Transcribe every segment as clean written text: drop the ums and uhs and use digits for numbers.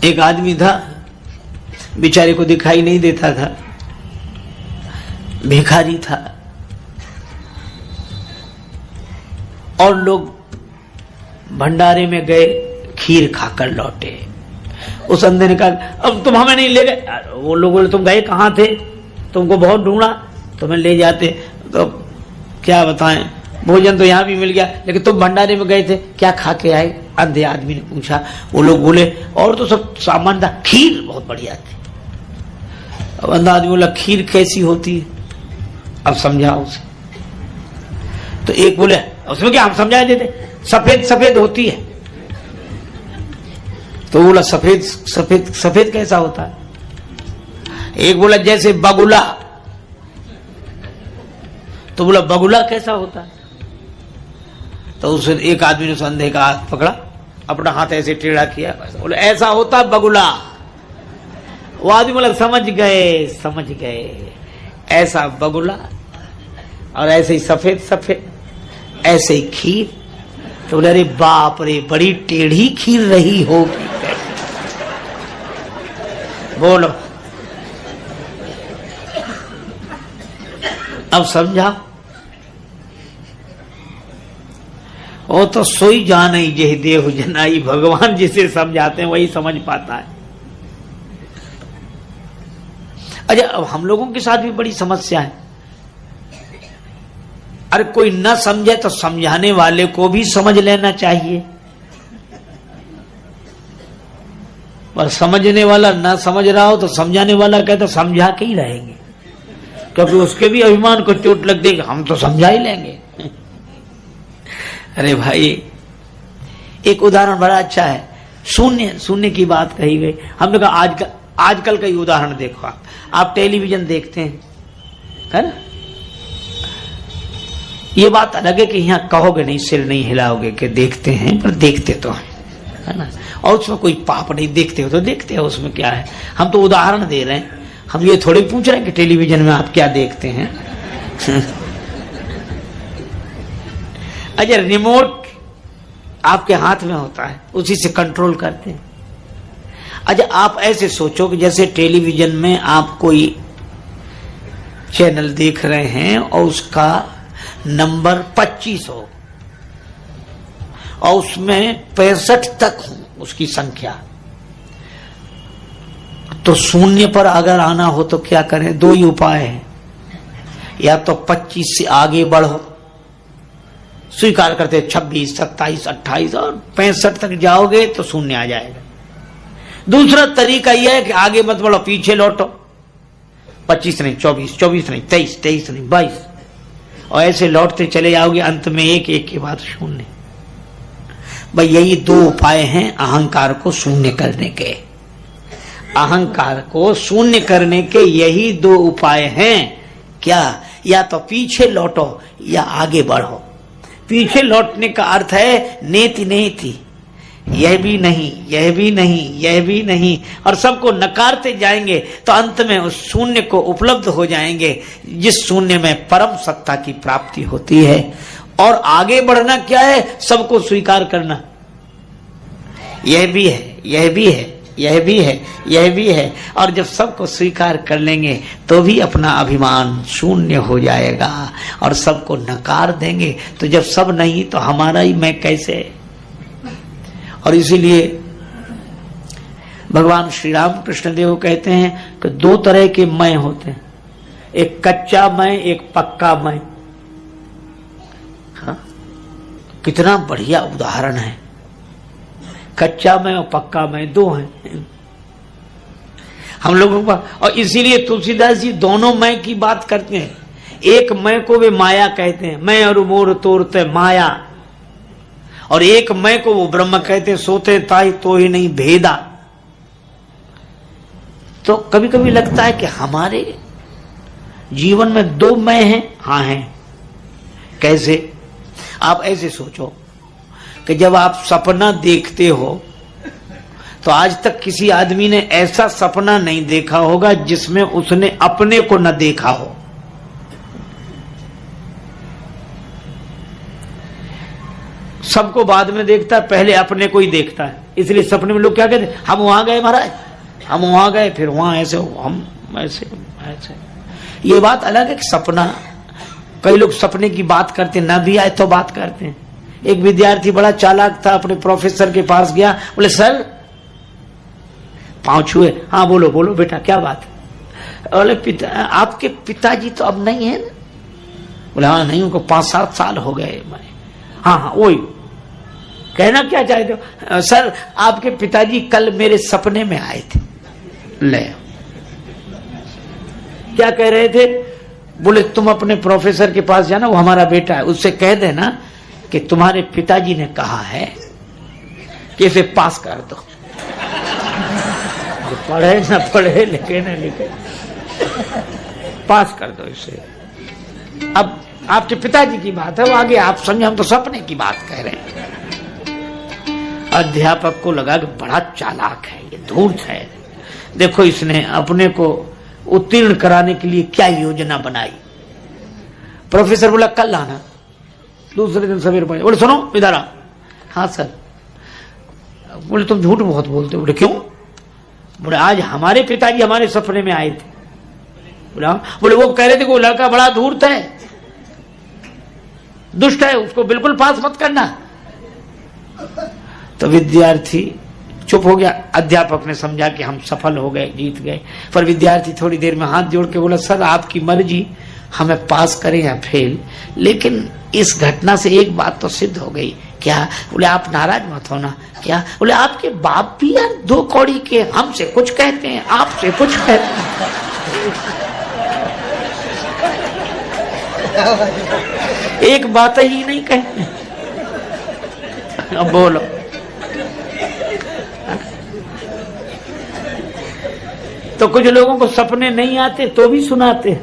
एक आदमी था, बेचारे को दिखाई नहीं देता था, भिखारी था, और लोग भंडारे में गए, खीर खाकर लौटे। उस अंधे ने कहा अब तुम हमें नहीं ले गए। वो लोग बोले तुम गए कहाँ थे, तुमको बहुत ढूंढा, तुम्हें ले जाते। तो क्या बताएं, भोजन तो यहाँ भी मिल गया, लेकिन तुम भंडारे में गए थे, क्या खा के आए? अंधे आदमी ने पूछा। वो लोग बोले और तो सब सामान था, खीर बहुत बढ़िया थी। अब अंधा आदमी बोला खीर कैसी होती है, अब समझाओ उसे। तो एक बोले उसमें क्या, हम समझा देते, सफेद सफेद होती है। तो बोला सफेद सफेद सफेद कैसा होता है? एक बोला जैसे बगुला। तो बोला बगुला कैसा होता है? तो उस एक आदमी ने उस अंधे का हाथ पकड़ा, अपना हाथ ऐसे टेढ़ा किया, बोले ऐसा होता बगुला। वो आदमी बोला समझ गए, ऐसा बगुला और ऐसे ही सफेद सफेद, ऐसे ही खीर। तो बोले अरे बाप रे, बड़ी टेढ़ी खीर रही होगी। बोलो अब समझा? वो तो सोई जान ही जे देव जनाई, भगवान जिसे समझाते हैं वही समझ पाता है। अच्छा, अब हम लोगों के साथ भी बड़ी समस्या है। अरे कोई न समझे तो समझाने वाले को भी समझ लेना चाहिए, और समझने वाला ना समझ रहा हो तो समझाने वाला कहता समझा के ही रहेंगे, क्योंकि उसके भी अभिमान को चोट लग देगी, हम तो समझा ही लेंगे। अरे भाई, एक उदाहरण बड़ा अच्छा है। शून्य की बात कही गई। हमने कहा आजकल का ही उदाहरण देखो। आप टेलीविजन देखते हैं, है ना? ये बात अलग है कि यहाँ कहोगे नहीं, सिर नहीं हिलाओगे कि देखते हैं, पर देखते तो हैं, है ना? और उसमें कोई पाप नहीं, देखते हो तो देखते हो, उसमें क्या है? हम तो उदाहरण दे रहे हैं, हम ये थोड़ी पूछ रहे हैं कि टेलीविजन में आप क्या देखते हैं। अच्छा, रिमोट आपके हाथ में होता है, उसी से कंट्रोल करते हैं। अच्छा, आप ऐसे सोचो कि जैसे टेलीविजन में आप कोई चैनल देख रहे हैं और उसका नंबर 25 हो और उसमें 65 तक हो उसकी संख्या, तो शून्य पर अगर आना हो तो क्या करें? दो ही उपाय है, या तो 25 से आगे बढ़ो, स्वीकार करते 26, 27, 28 और 65 तक जाओगे तो शून्य आ जाएगा। दूसरा तरीका यह है कि आगे मत बढ़ो, पीछे लौटो, 25 नहीं 24, 24 नहीं 23, 23 नहीं 22, और ऐसे लौटते चले जाओगे, अंत में एक के बाद शून्य। भाई यही दो उपाय हैं अहंकार को शून्य करने के। अहंकार को शून्य करने के यही दो उपाय हैं। क्या? या तो पीछे लौटो या आगे बढ़ो। पीछे लौटने का अर्थ है नेति नेति, यह भी नहीं, यह भी नहीं, यह भी नहीं, और सबको नकारते जाएंगे तो अंत में उस शून्य को उपलब्ध हो जाएंगे, जिस शून्य में परम सत्ता की प्राप्ति होती है। और आगे बढ़ना क्या है? सबको स्वीकार करना, यह भी है, यह भी है, यह भी है, यह भी है। और जब सबको स्वीकार कर लेंगे तो भी अपना अभिमान शून्य हो जाएगा, और सबको नकार देंगे तो जब सब नहीं तो हमारा ही मैं कैसे? और इसीलिए भगवान श्री राम कृष्ण देव कहते हैं कि दो तरह के मैं होते हैं, एक कच्चा मैं, एक पक्का मैं। हाँ, कितना बढ़िया उदाहरण है। कच्चा मैं और पक्का मैं दो हैं हम लोगों का। और इसीलिए तुलसीदास जी दोनों मैं की बात करते हैं। एक मैं को वे माया कहते हैं, मैं और मोर तोरते माया, और एक मैं को वो ब्रह्म कहते हैं, सोते ताई तो ही नहीं भेदा। तो कभी कभी लगता है कि हमारे जीवन में दो मैं हैं। हाँ हैं। कैसे? आप ऐसे सोचो कि जब आप सपना देखते हो तो आज तक किसी आदमी ने ऐसा सपना नहीं देखा होगा जिसमें उसने अपने को न देखा हो। सबको बाद में देखता है, पहले अपने को ही देखता है। इसलिए सपने में लोग क्या कहते हैं, हम वहां गए महाराज, हम वहां गए, फिर वहां ऐसे, हम ऐसे ऐसे। ये बात अलग है कि सपना, कई लोग सपने की बात करते, ना भी आए तो बात करते हैं। एक विद्यार्थी बड़ा चालाक था, अपने प्रोफेसर के पास गया, बोले सर, पांव छुए, हाँ बोलो बोलो बेटा क्या बात है। बोले पिता, आपके पिताजी तो अब नहीं है ना? बोले हाँ नहीं, उनको 5-7 साल हो गए। हाँ हाँ वही, कहना क्या चाहते हो? सर आपके पिताजी कल मेरे सपने में आए थे। ले, क्या कह रहे थे? बोले तुम अपने प्रोफेसर के पास जाना, वो हमारा बेटा है, उससे कह देना कि तुम्हारे पिताजी ने कहा है कि इसे पास कर दो। पढ़े ना पढ़े, लिखे ना लिखे, पास कर दो इसे। अब आपके पिताजी की बात है, वो आगे आप समझे, हम तो सपने की बात कह रहे हैं। अध्यापक को लगा कि बड़ा चालाक है, ये धूर्त है। देखो इसने अपने को उत्तीर्ण कराने के लिए क्या योजना बनाई। प्रोफेसर बोला कल आना, दूसरे दिन सवेरे पहुंचे। बोले सुनो इधर आ। हाँ सर। बोले तुम झूठ बहुत बोलते हो। बोले क्यों? बोले आज हमारे पिताजी हमारे सपने में आए थे। बोले वो कह रहे थे कि वो लड़का बड़ा धूर्त है, दुष्ट है, उसको बिल्कुल पास मत करना। तो विद्यार्थी चुप हो गया। अध्यापक ने समझा कि हम सफल हो गए, जीत गए। पर विद्यार्थी थोड़ी देर में हाथ जोड़ के बोला सर आपकी मर्जी, हमें पास करें या फेल, लेकिन इस घटना से एक बात तो सिद्ध हो गई। क्या? बोले आप नाराज मत होना। क्या? बोले आपके बाप भी यार 2 कौड़ी के, हमसे कुछ कहते हैं, आपसे कुछ कहते हैं। एक बात ही नहीं कहते। अब बोलो, तो कुछ लोगों को सपने नहीं आते तो भी सुनाते,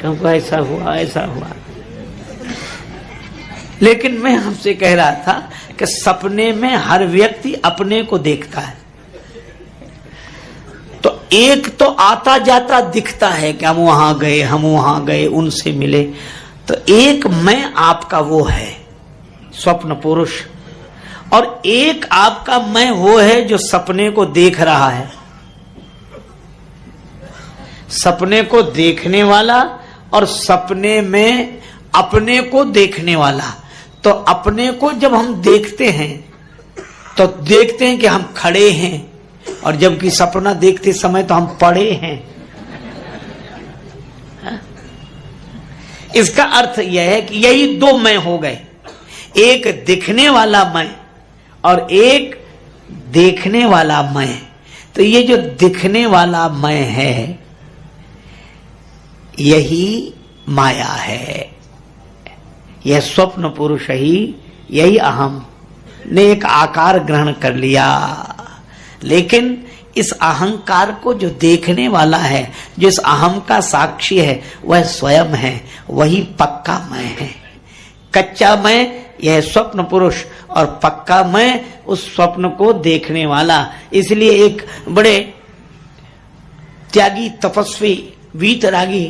क्योंकि ऐसा हुआ ऐसा हुआ। लेकिन मैं हमसे कह रहा था कि सपने में हर व्यक्ति अपने को देखता है। तो एक तो आता जाता दिखता है कि हम वहां गए, उनसे मिले। तो एक मैं आपका वो है स्वप्न पुरुष, और एक आपका मैं वो है जो सपने को देख रहा है। सपने को देखने वाला और सपने में अपने को देखने वाला। तो अपने को जब हम देखते हैं तो देखते हैं कि हम खड़े हैं, और जबकि सपना देखते समय तो हम पड़े हैं। इसका अर्थ यह है कि यही 2 मैं हो गए, एक दिखने वाला मैं और एक देखने वाला मैं। तो ये जो दिखने वाला मैं है यही माया है, यह स्वप्न पुरुष ही, यही अहम ने एक आकार ग्रहण कर लिया। लेकिन इस अहंकार को जो देखने वाला है, जिस अहम का साक्षी है, वह स्वयं है, वही पक्का मैं है। कच्चा मैं यह स्वप्न पुरुष, और पक्का मैं उस स्वप्न को देखने वाला। इसलिए एक बड़े त्यागी तपस्वी वीतरागी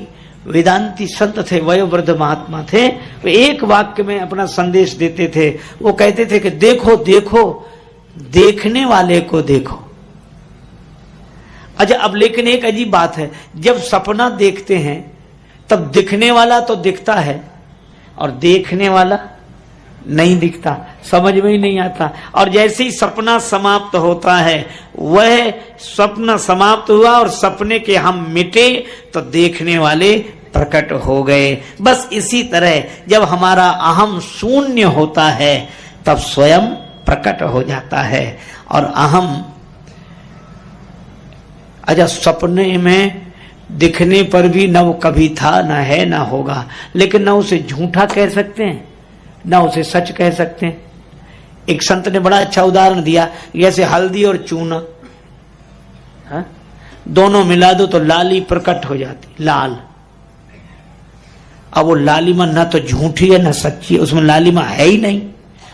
वेदांती संत थे, वयोवृद्ध महात्मा थे। वे एक वाक्य में अपना संदेश देते थे। वो कहते थे कि देखो देखो, देखने वाले को देखो। अच्छा, अब लेकिन एक अजीब बात है, जब सपना देखते हैं तब दिखने वाला तो दिखता है और देखने वाला नहीं दिखता, समझ में ही नहीं आता। और जैसे ही सपना समाप्त होता है, वह स्वप्न समाप्त हुआ और सपने के हम मिटे तो देखने वाले प्रकट हो गए। बस इसी तरह जब हमारा अहम शून्य होता है तब स्वयं प्रकट हो जाता है। और अहम, अच्छा सपने में दिखने पर भी न वो कभी था, न है, न होगा, लेकिन न उसे झूठा कह सकते हैं, न उसे सच कह सकते हैं। एक संत ने बड़ा अच्छा उदाहरण दिया, जैसे हल्दी और चूना, हा? दोनों मिला दो तो लाली प्रकट हो जाती, लाल। अब वो लालिमा न तो झूठी है न सच्ची है, उसमें लालिमा है ही नहीं।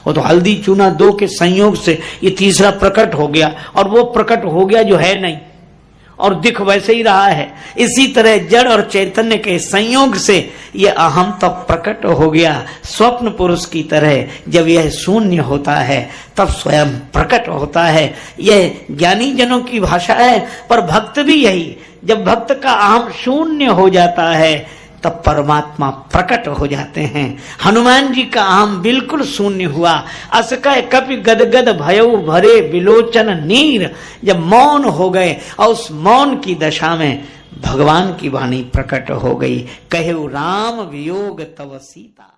वो तो हल्दी चूना 2 के संयोग से ये तीसरा प्रकट हो गया, और वो प्रकट हो गया जो है नहीं। और दिख वैसे ही रहा है। इसी तरह जड़ और चैतन्य के संयोग से यह अहम तो प्रकट हो गया। स्वप्न पुरुष की तरह जब यह शून्य होता है तब स्वयं प्रकट होता है। यह ज्ञानी जनों की भाषा है, पर भक्त भी यही, जब भक्त का अहम शून्य हो जाता है तब परमात्मा प्रकट हो जाते हैं। हनुमान जी का अहम बिल्कुल शून्य हुआ। अस कह कपि गदगद भयउ भरे बिलोचन नीर, जब मौन हो गए और उस मौन की दशा में भगवान की वाणी प्रकट हो गई। कहे राम वियोग तव सीता।